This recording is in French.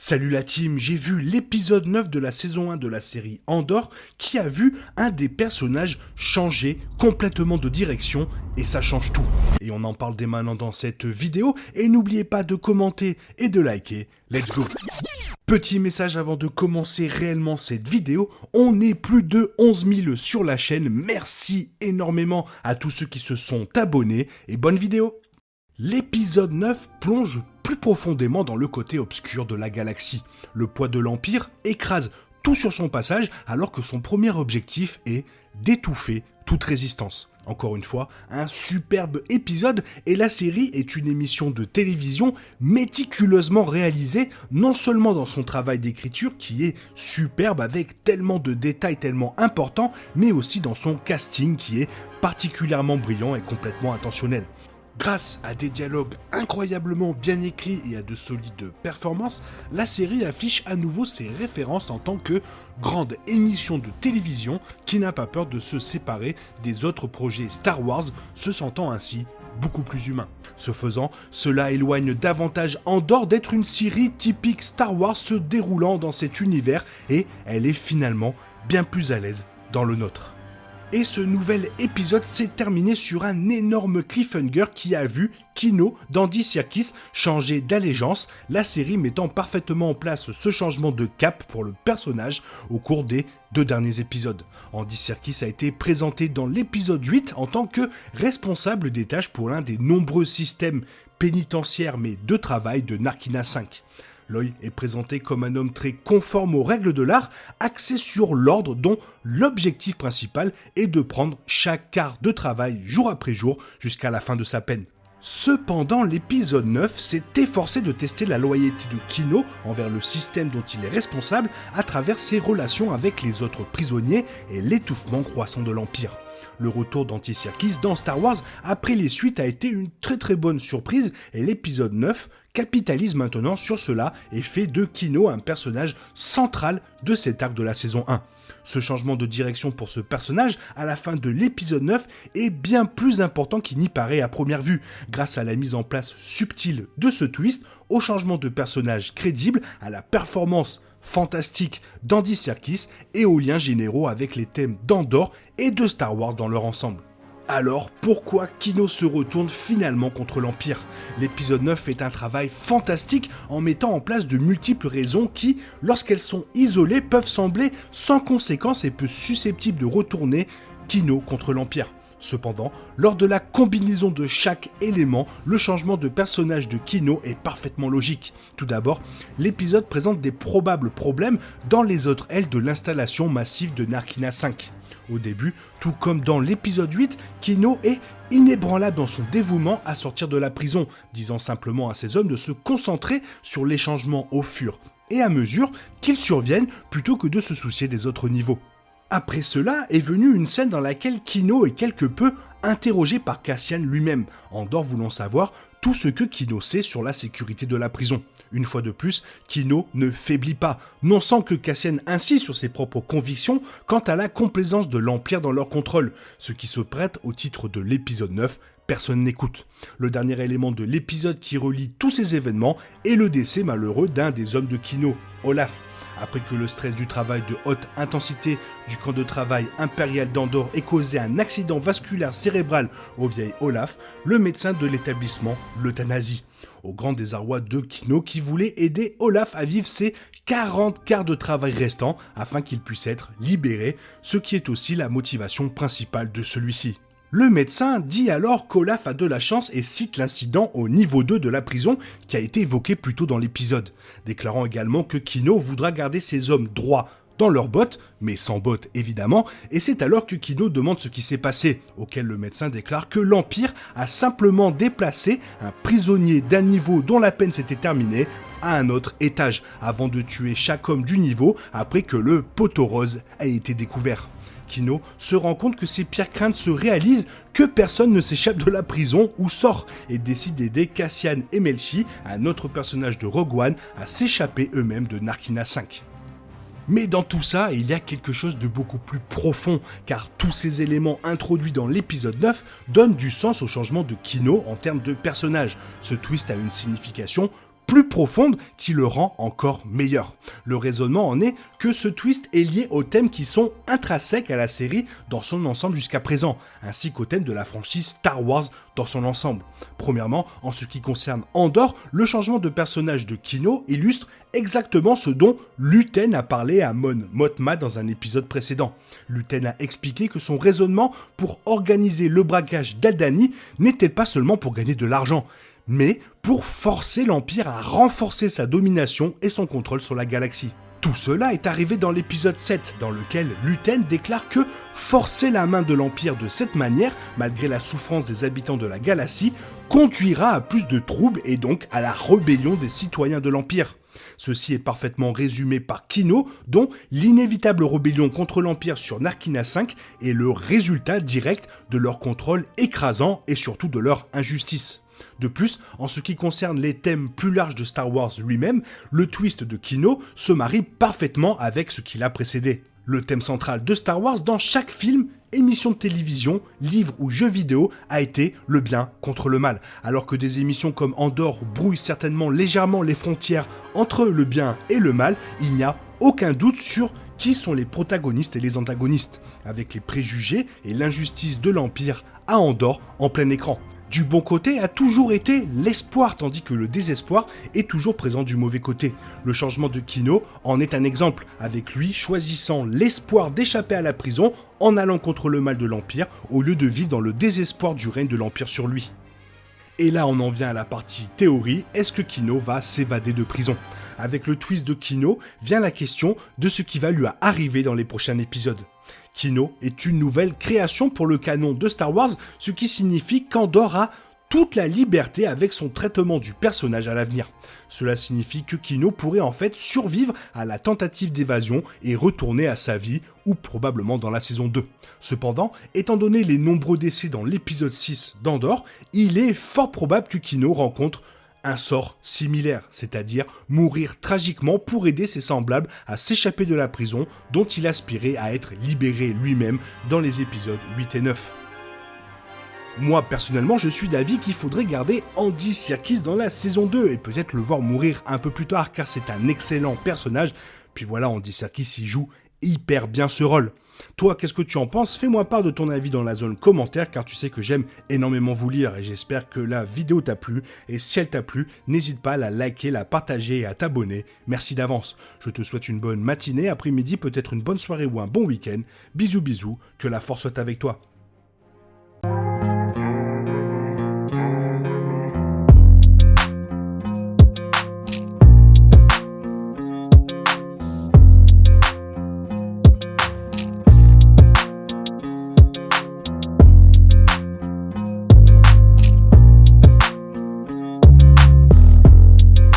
Salut la team, j'ai vu l'épisode 9 de la saison 1 de la série Andor qui a vu un des personnages changer complètement de direction et ça change tout. Et on en parle dès maintenant dans cette vidéo et n'oubliez pas de commenter et de liker, let's go. Petit message avant de commencer réellement cette vidéo, on est plus de 11 000 sur la chaîne, merci énormément à tous ceux qui se sont abonnés et bonne vidéo. L'épisode 9 plonge plus profondément dans le côté obscur de la galaxie. Le poids de l'Empire écrase tout sur son passage alors que son premier objectif est d'étouffer toute résistance. Encore une fois, un superbe épisode et la série est une émission de télévision méticuleusement réalisée, non seulement dans son travail d'écriture qui est superbe avec tellement de détails tellement importants, mais aussi dans son casting qui est particulièrement brillant et complètement intentionnel. Grâce à des dialogues incroyablement bien écrits et à de solides performances, la série affiche à nouveau ses références en tant que grande émission de télévision qui n'a pas peur de se séparer des autres projets Star Wars, se sentant ainsi beaucoup plus humain. Ce faisant, cela éloigne davantage Andor d'être une série typique Star Wars se déroulant dans cet univers et elle est finalement bien plus à l'aise dans le nôtre. Et ce nouvel épisode s'est terminé sur un énorme cliffhanger qui a vu Kino d'Andy Serkis changer d'allégeance, la série mettant parfaitement en place ce changement de cap pour le personnage au cours des 2 derniers épisodes. Andy Serkis a été présenté dans l'épisode 8 en tant que responsable des tâches pour l'un des nombreux systèmes pénitentiaires mais de travail de Narkina 5. Loy est présenté comme un homme très conforme aux règles de l'art, axé sur l'ordre dont l'objectif principal est de prendre chaque quart de travail jour après jour jusqu'à la fin de sa peine. Cependant, l'épisode 9 s'est efforcé de tester la loyauté de Kino envers le système dont il est responsable à travers ses relations avec les autres prisonniers et l'étouffement croissant de l'Empire. Le retour d'Andy Serkis dans Star Wars après les suites a été une très bonne surprise et l'épisode 9 capitalise maintenant sur cela et fait de Kino un personnage central de cet arc de la saison 1. Ce changement de direction pour ce personnage à la fin de l'épisode 9 est bien plus important qu'il n'y paraît à première vue, grâce à la mise en place subtile de ce twist, au changement de personnage crédible, à la performance fantastique d'Andy Serkis et aux liens généraux avec les thèmes d'Andor et de Star Wars dans leur ensemble. Alors, pourquoi Kino se retourne finalement contre l'Empire ? L'épisode 9 fait un travail fantastique en mettant en place de multiples raisons qui, lorsqu'elles sont isolées, peuvent sembler sans conséquence et peu susceptibles de retourner Kino contre l'Empire. Cependant, lors de la combinaison de chaque élément, le changement de personnage de Kino est parfaitement logique. Tout d'abord, l'épisode présente des probables problèmes dans les autres ailes de l'installation massive de Narkina 5. Au début, tout comme dans l'épisode 8, Kino est inébranlable dans son dévouement à sortir de la prison, disant simplement à ses hommes de se concentrer sur les changements au fur et à mesure qu'ils surviennent plutôt que de se soucier des autres niveaux. Après cela est venue une scène dans laquelle Kino est quelque peu interrogé par Cassian lui-même, Andor voulant savoir tout ce que Kino sait sur la sécurité de la prison. Une fois de plus, Kino ne faiblit pas, non sans que Cassian insiste sur ses propres convictions quant à la complaisance de l'Empire dans leur contrôle, ce qui se prête au titre de l'épisode 9, personne n'écoute. Le dernier élément de l'épisode qui relie tous ces événements est le décès malheureux d'un des hommes de Kino, Olaf. Après que le stress du travail de haute intensité du camp de travail impérial d'Andor ait causé un accident vasculaire cérébral au vieil Olaf, le médecin de l'établissement l'euthanasie. Au grand désarroi de Kino qui voulait aider Olaf à vivre ses 40 quarts de travail restants afin qu'il puisse être libéré, ce qui est aussi la motivation principale de celui-ci. Le médecin dit alors qu'Olaf a de la chance et cite l'incident au niveau 2 de la prison qui a été évoqué plus tôt dans l'épisode, déclarant également que Kino voudra garder ses hommes droits dans leurs bottes, mais sans bottes évidemment, et c'est alors que Kino demande ce qui s'est passé, auquel le médecin déclare que l'Empire a simplement déplacé un prisonnier d'un niveau dont la peine s'était terminée à un autre étage, avant de tuer chaque homme du niveau après que le poteau rose a été découvert. Kino se rend compte que ses pires craintes se réalisent, que personne ne s'échappe de la prison ou sort, et décide d'aider Cassian et Melshi, un autre personnage de Rogue One, à s'échapper eux-mêmes de Narkina 5. Mais dans tout ça, il y a quelque chose de beaucoup plus profond, car tous ces éléments introduits dans l'épisode 9 donnent du sens au changement de Kino en termes de personnage. Ce twist a une signification plus profonde qui le rend encore meilleur. Le raisonnement en est que ce twist est lié aux thèmes qui sont intrinsèques à la série dans son ensemble jusqu'à présent, ainsi qu'aux thèmes de la franchise Star Wars dans son ensemble. Premièrement, en ce qui concerne Andor, le changement de personnage de Kino illustre exactement ce dont Luten a parlé à Mon Mothma dans un épisode précédent. Luten a expliqué que son raisonnement pour organiser le braquage d'Aldhani n'était pas seulement pour gagner de l'argent, mais pour forcer l'Empire à renforcer sa domination et son contrôle sur la galaxie. Tout cela est arrivé dans l'épisode 7, dans lequel Luten déclare que forcer la main de l'Empire de cette manière, malgré la souffrance des habitants de la galaxie, conduira à plus de troubles et donc à la rébellion des citoyens de l'Empire. Ceci est parfaitement résumé par Kino, dont l'inévitable rébellion contre l'Empire sur Narkina 5 est le résultat direct de leur contrôle écrasant et surtout de leur injustice. De plus, en ce qui concerne les thèmes plus larges de Star Wars lui-même, le twist de Kino se marie parfaitement avec ce qui l'a précédé. Le thème central de Star Wars dans chaque film, émission de télévision, livre ou jeu vidéo a été le bien contre le mal, alors que des émissions comme Andor brouillent certainement légèrement les frontières entre le bien et le mal, il n'y a aucun doute sur qui sont les protagonistes et les antagonistes, avec les préjugés et l'injustice de l'Empire à Andor en plein écran. Du bon côté a toujours été l'espoir, tandis que le désespoir est toujours présent du mauvais côté. Le changement de Kino en est un exemple, avec lui choisissant l'espoir d'échapper à la prison en allant contre le mal de l'Empire, au lieu de vivre dans le désespoir du règne de l'Empire sur lui. Et là on en vient à la partie théorie, est-ce que Kino va s'évader de prison ? Avec le twist de Kino vient la question de ce qui va lui arriver dans les prochains épisodes. Kino est une nouvelle création pour le canon de Star Wars, ce qui signifie qu'Andor a toute la liberté avec son traitement du personnage à l'avenir. Cela signifie que Kino pourrait en fait survivre à la tentative d'évasion et retourner à sa vie, ou probablement dans la saison 2. Cependant, étant donné les nombreux décès dans l'épisode 6 d'Andor, il est fort probable que Kino rencontre un sort similaire, c'est-à-dire mourir tragiquement pour aider ses semblables à s'échapper de la prison dont il aspirait à être libéré lui-même dans les épisodes 8 et 9. Moi, personnellement, je suis d'avis qu'il faudrait garder Andy Serkis dans la saison 2 et peut-être le voir mourir un peu plus tard car c'est un excellent personnage. Puis voilà, Andy Serkis, il joue hyper bien ce rôle. Toi, qu'est-ce que tu en penses ? Fais-moi part de ton avis dans la zone commentaire car tu sais que j'aime énormément vous lire et j'espère que la vidéo t'a plu. Et si elle t'a plu, n'hésite pas à la liker, la partager et à t'abonner. Merci d'avance. Je te souhaite une bonne matinée, après-midi, peut-être une bonne soirée ou un bon week-end. Bisous bisous, que la force soit avec toi.